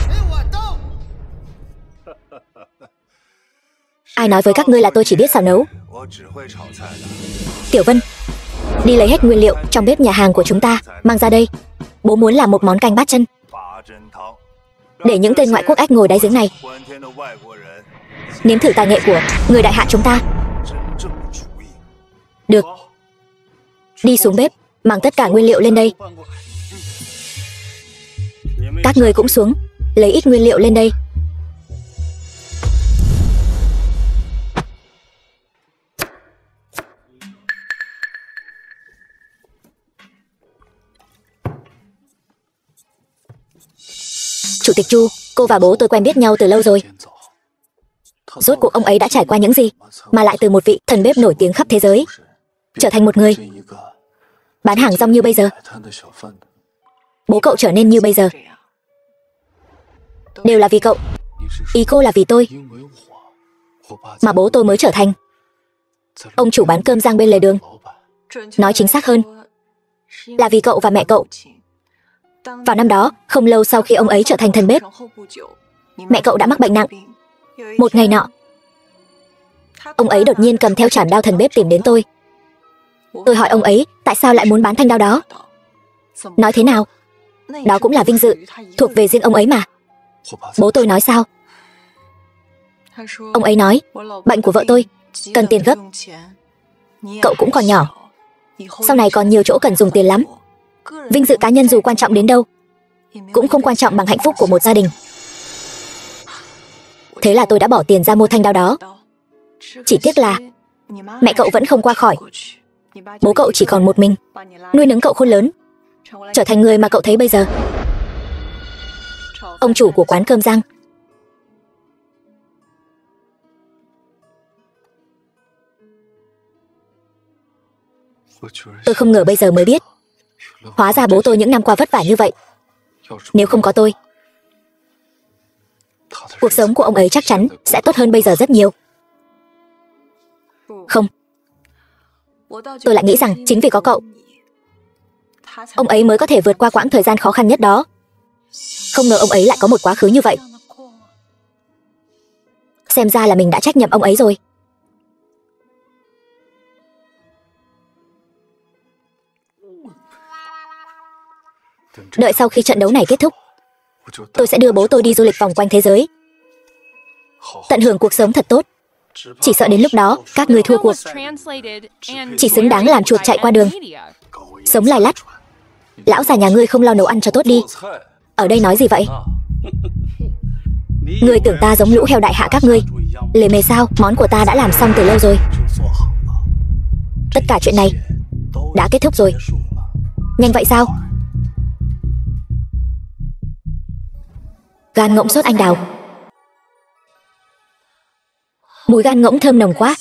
Ai nói với các ngươi là tôi chỉ biết xào nấu? Tiểu Vân, đi lấy hết nguyên liệu trong bếp nhà hàng của chúng ta, mang ra đây. Bố muốn làm một món canh bát chân, để những tên ngoại quốc ách ngồi đáy giếng này nếm thử tài nghệ của người đại hạ chúng ta. Được. Đi xuống bếp, mang tất cả nguyên liệu lên đây. Các người cũng xuống, lấy ít nguyên liệu lên đây. Chủ tịch Chu, cô và bố tôi quen biết nhau từ lâu rồi. Rốt cuộc ông ấy đã trải qua những gì mà lại từ một vị thần bếp nổi tiếng khắp thế giới trở thành một người bán hàng rong như bây giờ? Bố cậu trở nên như bây giờ Đều là vì cậu. Ý cô là vì tôi mà bố tôi mới trở thành ông chủ bán cơm rang bên lề đường. Nói chính xác hơn là vì cậu và mẹ cậu. Vào năm đó, không lâu sau khi ông ấy trở thành thần bếp, mẹ cậu đã mắc bệnh nặng. Một ngày nọ, ông ấy đột nhiên cầm theo chảm đao thần bếp tìm đến tôi. Tôi hỏi ông ấy tại sao lại muốn bán thanh đao đó. Nói thế nào? Đó cũng là vinh dự, thuộc về riêng ông ấy mà. Bố tôi nói sao? Ông ấy nói, bệnh của vợ tôi cần tiền gấp. Cậu cũng còn nhỏ, sau này còn nhiều chỗ cần dùng tiền lắm. Vinh dự cá nhân dù quan trọng đến đâu, cũng không quan trọng bằng hạnh phúc của một gia đình. Thế là tôi đã bỏ tiền ra mua thanh đao đó. Chỉ tiếc là mẹ cậu vẫn không qua khỏi. Bố cậu chỉ còn một mình, nuôi nấng cậu khôn lớn, trở thành người mà cậu thấy bây giờ, ông chủ của quán cơm rang. Tôi không ngờ bây giờ mới biết, hóa ra bố tôi những năm qua vất vả như vậy. Nếu không có tôi, cuộc sống của ông ấy chắc chắn sẽ tốt hơn bây giờ rất nhiều. Không, tôi lại nghĩ rằng chính vì có cậu, ông ấy mới có thể vượt qua quãng thời gian khó khăn nhất đó. Không ngờ ông ấy lại có một quá khứ như vậy. Xem ra là mình đã trách nhầm ông ấy rồi. Đợi sau khi trận đấu này kết thúc, tôi sẽ đưa bố tôi đi du lịch vòng quanh thế giới, tận hưởng cuộc sống thật tốt. Chỉ sợ đến lúc đó các người thua cuộc, chỉ xứng đáng làm chuột chạy qua đường, sống lài lắt. Lão già nhà ngươi không lo nấu ăn cho tốt đi. Ở đây nói gì vậy? Ngươi tưởng ta giống lũ heo đại hạ các ngươi? Lề mề sao? Món của ta đã làm xong từ lâu rồi. Tất cả chuyện này đã kết thúc rồi. Nhanh vậy sao? Gan ngỗng sốt anh đào. Mùi gan ngỗng thơm nồng quá.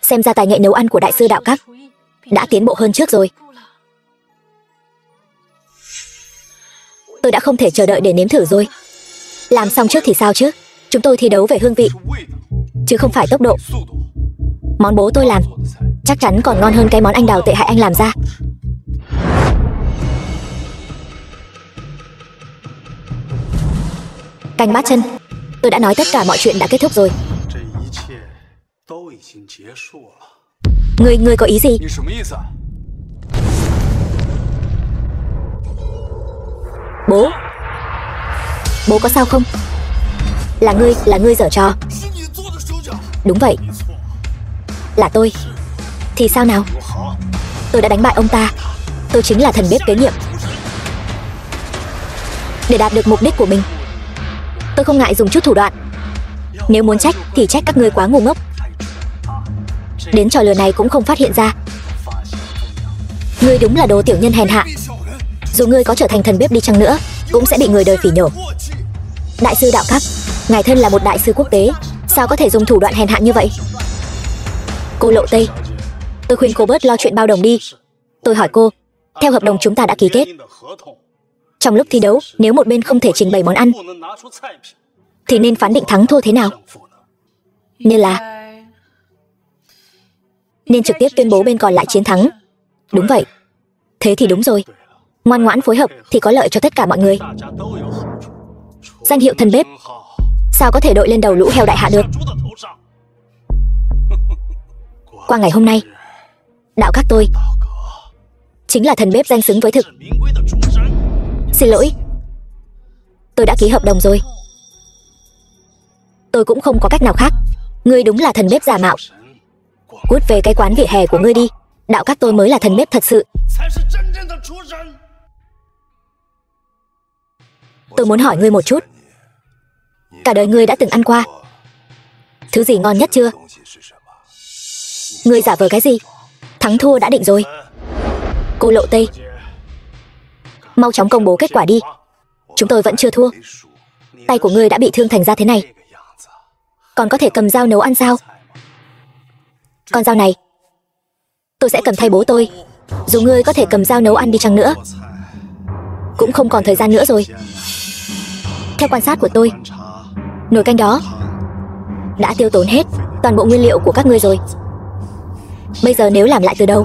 Xem ra tài nghệ nấu ăn của đại sư Đạo Các đã tiến bộ hơn trước rồi. Tôi đã không thể chờ đợi để nếm thử rồi. Làm xong trước thì sao chứ? Chúng tôi thi đấu về hương vị, chứ không phải tốc độ. Món bố tôi làm chắc chắn còn ngon hơn cái món anh đào tệ hại anh làm ra. Canh bát chân. Tôi đã nói tất cả mọi chuyện đã kết thúc rồi. Ngươi có ý gì? Bố có sao không? Là ngươi giở trò. Đúng vậy, là tôi. Thì sao nào? Tôi đã đánh bại ông ta. Tôi chính là thần bếp kế nhiệm. Để đạt được mục đích của mình, tôi không ngại dùng chút thủ đoạn. Nếu muốn trách thì trách các ngươi quá ngu ngốc, đến trò lừa này cũng không phát hiện ra. Ngươi đúng là đồ tiểu nhân hèn hạ. Dù ngươi có trở thành thần bếp đi chăng nữa, cũng sẽ bị người đời phỉ nhổ. Đại sư Đạo Các, ngài thân là một đại sư quốc tế, sao có thể dùng thủ đoạn hèn hạ như vậy? Cô Lộ Tây, tôi khuyên cô bớt lo chuyện bao đồng đi. Tôi hỏi cô, theo hợp đồng chúng ta đã ký kết, trong lúc thi đấu, nếu một bên không thể trình bày món ăn thì nên phán định thắng thua thế nào? Nên trực tiếp tuyên bố bên còn lại chiến thắng. Đúng vậy. Thế thì đúng rồi. Ngoan ngoãn phối hợp thì có lợi cho tất cả mọi người. Danh hiệu thần bếp sao có thể đội lên đầu lũ heo đại hạ được? Qua ngày hôm nay, Đạo Các tôi chính là thần bếp danh xứng với thực. Xin lỗi, tôi đã ký hợp đồng rồi. Tôi cũng không có cách nào khác. Ngươi đúng là thần bếp giả mạo. Cút về cái quán vỉa hè của ngươi đi. Đạo Các tôi mới là thần bếp thật sự. Tôi muốn hỏi ngươi một chút. Cả đời ngươi đã từng ăn qua thứ gì ngon nhất chưa? Ngươi giả vờ cái gì? Thắng thua đã định rồi. Cô Lộ Tây, mau chóng công bố kết quả đi. Chúng tôi vẫn chưa thua. Tay của ngươi đã bị thương thành ra thế này, còn có thể cầm dao nấu ăn sao? Con dao này tôi sẽ cầm thay bố tôi. Dù ngươi có thể cầm dao nấu ăn đi chăng nữa, cũng không còn thời gian nữa rồi. Theo quan sát của tôi, nồi canh đó đã tiêu tốn hết toàn bộ nguyên liệu của các ngươi rồi. Bây giờ nếu làm lại từ đầu,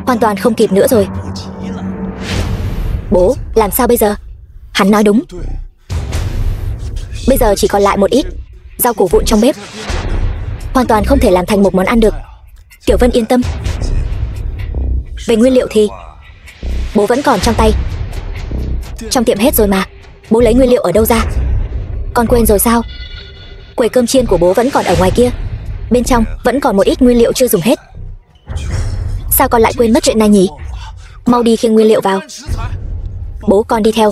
hoàn toàn không kịp nữa rồi. Bố, làm sao bây giờ? Hắn nói đúng. Bây giờ chỉ còn lại một ít rau củ vụn trong bếp, hoàn toàn không thể làm thành một món ăn được. Tiểu Vân yên tâm. Về nguyên liệu thì bố vẫn còn trong tay. Trong tiệm hết rồi mà. Bố lấy nguyên liệu ở đâu ra? Con quên rồi sao? Quầy cơm chiên của bố vẫn còn ở ngoài kia. Bên trong vẫn còn một ít nguyên liệu chưa dùng hết. Sao con lại quên mất chuyện này nhỉ? Mau đi khiêng nguyên liệu vào. Bố con đi theo.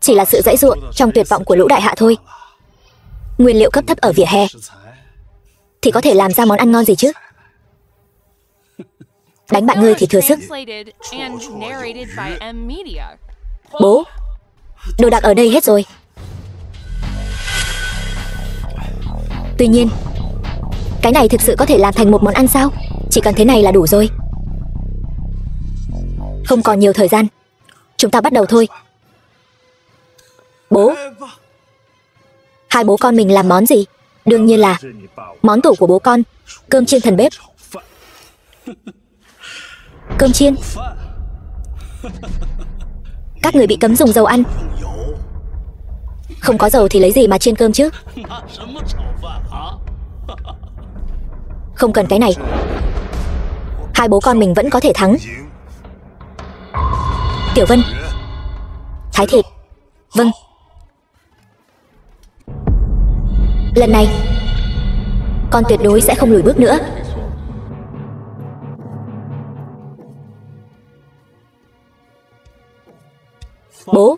Chỉ là sự giãy giụa trong tuyệt vọng của lũ đại hạ thôi. Nguyên liệu cấp thấp ở vỉa hè thì có thể làm ra món ăn ngon gì chứ? Đánh bạn ngươi thì thừa sức. Bố, đồ đạc ở đây hết rồi. Tuy nhiên, cái này thực sự có thể làm thành một món ăn sao? Chỉ cần thế này là đủ rồi. Không còn nhiều thời gian, chúng ta bắt đầu thôi. Bố, hai bố con mình làm món gì? Đương nhiên là món tủ của bố con, cơm chiên thần bếp. Cơm chiên? Các người bị cấm dùng dầu ăn. Không có dầu thì lấy gì mà chiên cơm chứ? Không cần cái này. Hai bố con mình vẫn có thể thắng. Tiểu Vân, thái thịt. Vâng. Lần này con tuyệt đối sẽ không lùi bước nữa. Bố,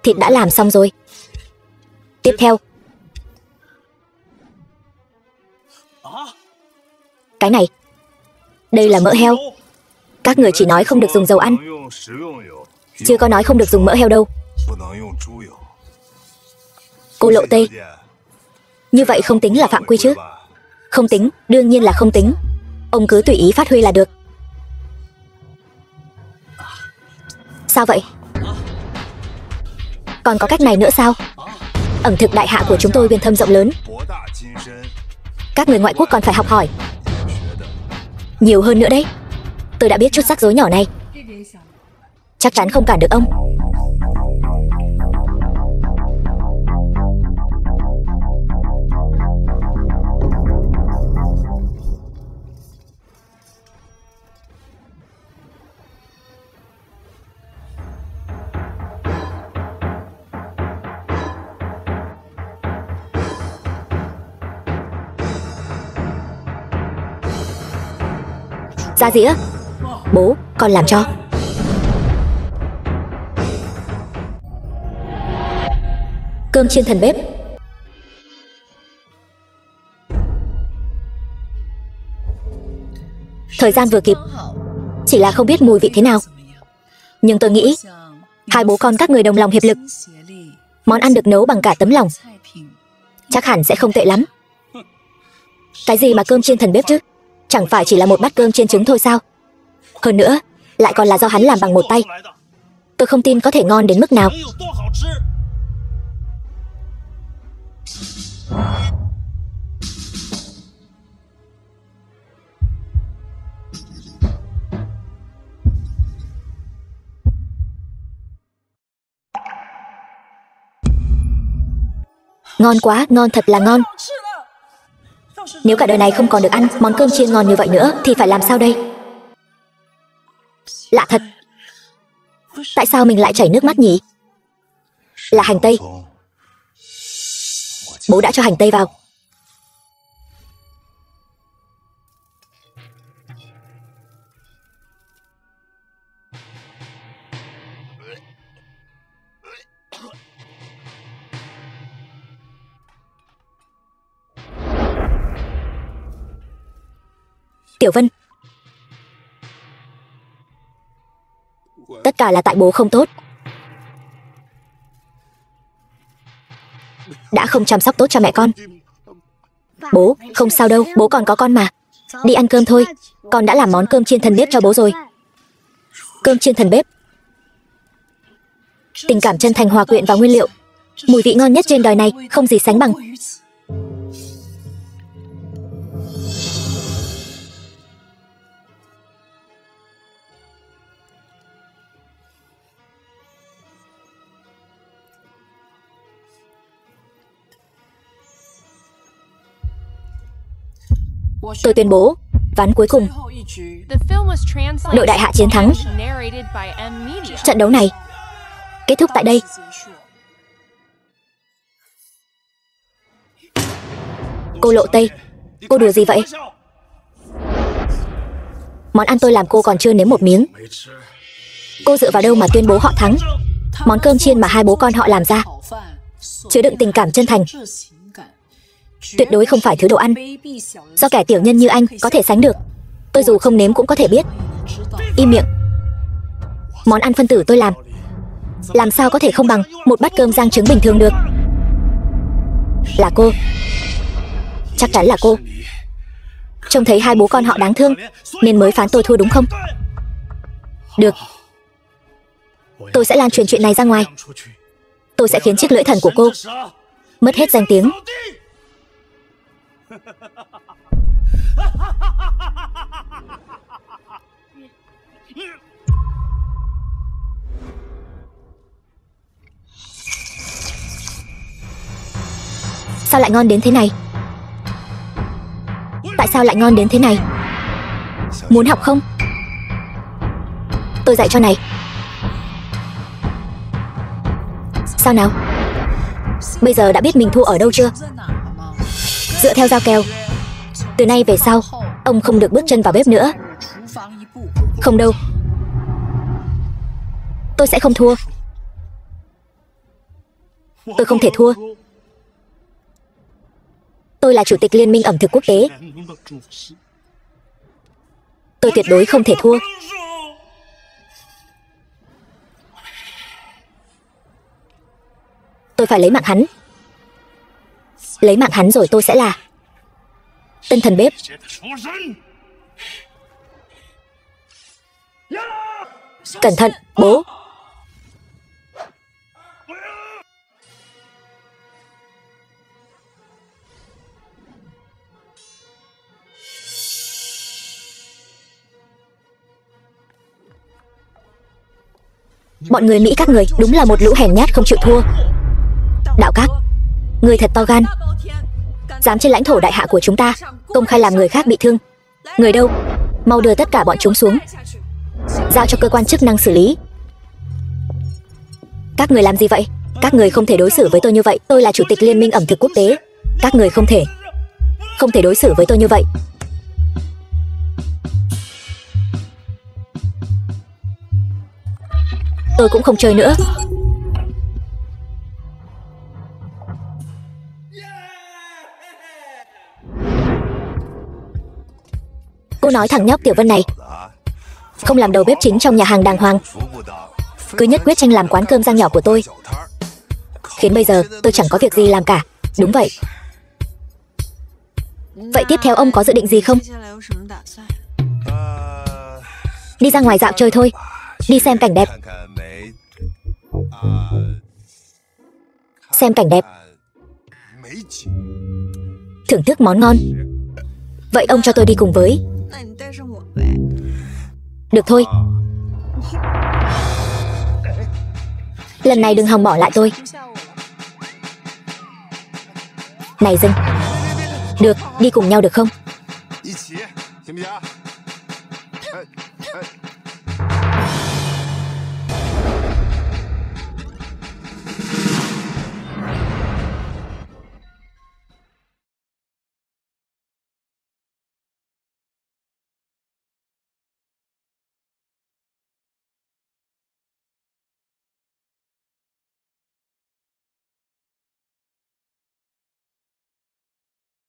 thịt đã làm xong rồi. Tiếp theo, cái này, đây là mỡ heo. Các người chỉ nói không được dùng dầu ăn, chưa có nói không được dùng mỡ heo đâu. Cô Lộ Tê, như vậy không tính là phạm quy chứ? Không tính, đương nhiên là không tính. Ông cứ tùy ý phát huy là được. Sao vậy? Còn có cách này nữa sao? Ẩm thực đại hạ của chúng tôi uyên thâm rộng lớn. Các người ngoại quốc còn phải học hỏi nhiều hơn nữa đấy. Tôi đã biết chút rắc rối nhỏ này, chắc chắn không cản được ông. Ra dĩa. Bố, con làm cho. Cơm chiên thần bếp. Thời gian vừa kịp, chỉ là không biết mùi vị thế nào. Nhưng tôi nghĩ hai bố con các người đồng lòng hiệp lực, món ăn được nấu bằng cả tấm lòng, chắc hẳn sẽ không tệ lắm. Cái gì mà cơm chiên thần bếp chứ? Chẳng phải chỉ là một bát cơm chiên trứng thôi sao? Hơn nữa, lại còn là do hắn làm bằng một tay. Tôi không tin có thể ngon đến mức nào. Ngon quá, ngon thật là ngon. Nếu cả đời này không còn được ăn món cơm chiên ngon như vậy nữa thì phải làm sao đây? Lạ thật. Tại sao mình lại chảy nước mắt nhỉ? Là hành tây. Bố đã cho hành tây vào. Tiểu Vân, tất cả là tại bố không tốt, đã không chăm sóc tốt cho mẹ con. Bố, không sao đâu, bố còn có con mà. Đi ăn cơm thôi. Con đã làm món cơm chiên thần bếp cho bố rồi. Cơm chiên thần bếp. Tình cảm chân thành hòa quyện vào nguyên liệu. Mùi vị ngon nhất trên đời này, không gì sánh bằng. Tôi tuyên bố, ván cuối cùng, đội đại hạ chiến thắng. Trận đấu này kết thúc tại đây. Cô Lộ Tây, cô đùa gì vậy? Món ăn tôi làm cô còn chưa nếm một miếng. Cô dựa vào đâu mà tuyên bố họ thắng? Món cơm chiên mà hai bố con họ làm ra chứa đựng tình cảm chân thành, tuyệt đối không phải thứ đồ ăn do kẻ tiểu nhân như anh có thể sánh được. Tôi dù không nếm cũng có thể biết. Im miệng. Món ăn phân tử tôi làm sao có thể không bằng một bát cơm rang trứng bình thường được? Là cô. Chắc chắn là cô. Trông thấy hai bố con họ đáng thương nên mới phán tôi thua đúng không? Được. Tôi sẽ lan truyền chuyện này ra ngoài. Tôi sẽ khiến chiếc lưỡi thần của cô mất hết danh tiếng. Sao lại ngon đến thế này? Tại sao lại ngon đến thế này? Muốn học không? Tôi dạy cho này. Sao nào? Bây giờ đã biết mình thua ở đâu chưa? Dựa theo giao kèo, từ nay về sau ông không được bước chân vào bếp nữa. Không đâu. Tôi sẽ không thua. Tôi không thể thua. Tôi là chủ tịch Liên minh ẩm thực quốc tế. Tôi tuyệt đối không thể thua. Tôi phải lấy mạng hắn. Lấy mạng hắn rồi tôi sẽ là tân thần bếp. Cẩn thận, bố. Bọn người Mỹ các người đúng là một lũ hèn nhát không chịu thua. Đạo Các, người thật to gan, dám trên lãnh thổ đại hạ của chúng ta công khai làm người khác bị thương. Người đâu? Mau đưa tất cả bọn chúng xuống, giao cho cơ quan chức năng xử lý. Các người làm gì vậy? Các người không thể đối xử với tôi như vậy. Tôi là chủ tịch Liên minh ẩm thực quốc tế. Các người không thể đối xử với tôi như vậy. Tôi cũng không chơi nữa. Cô nói thằng nhóc Tiểu Vân này không làm đầu bếp chính trong nhà hàng đàng hoàng, cứ nhất quyết tranh làm quán cơm rang nhỏ của tôi, khiến bây giờ tôi chẳng có việc gì làm cả. Đúng vậy. Vậy tiếp theo ông có dự định gì không? Đi ra ngoài dạo chơi thôi. Đi xem cảnh đẹp. Xem cảnh đẹp, thưởng thức món ngon. Vậy ông cho tôi đi cùng với. Được thôi. Lần này đừng hòng bỏ lại tôi. Này dừng. Được, đi cùng nhau được không?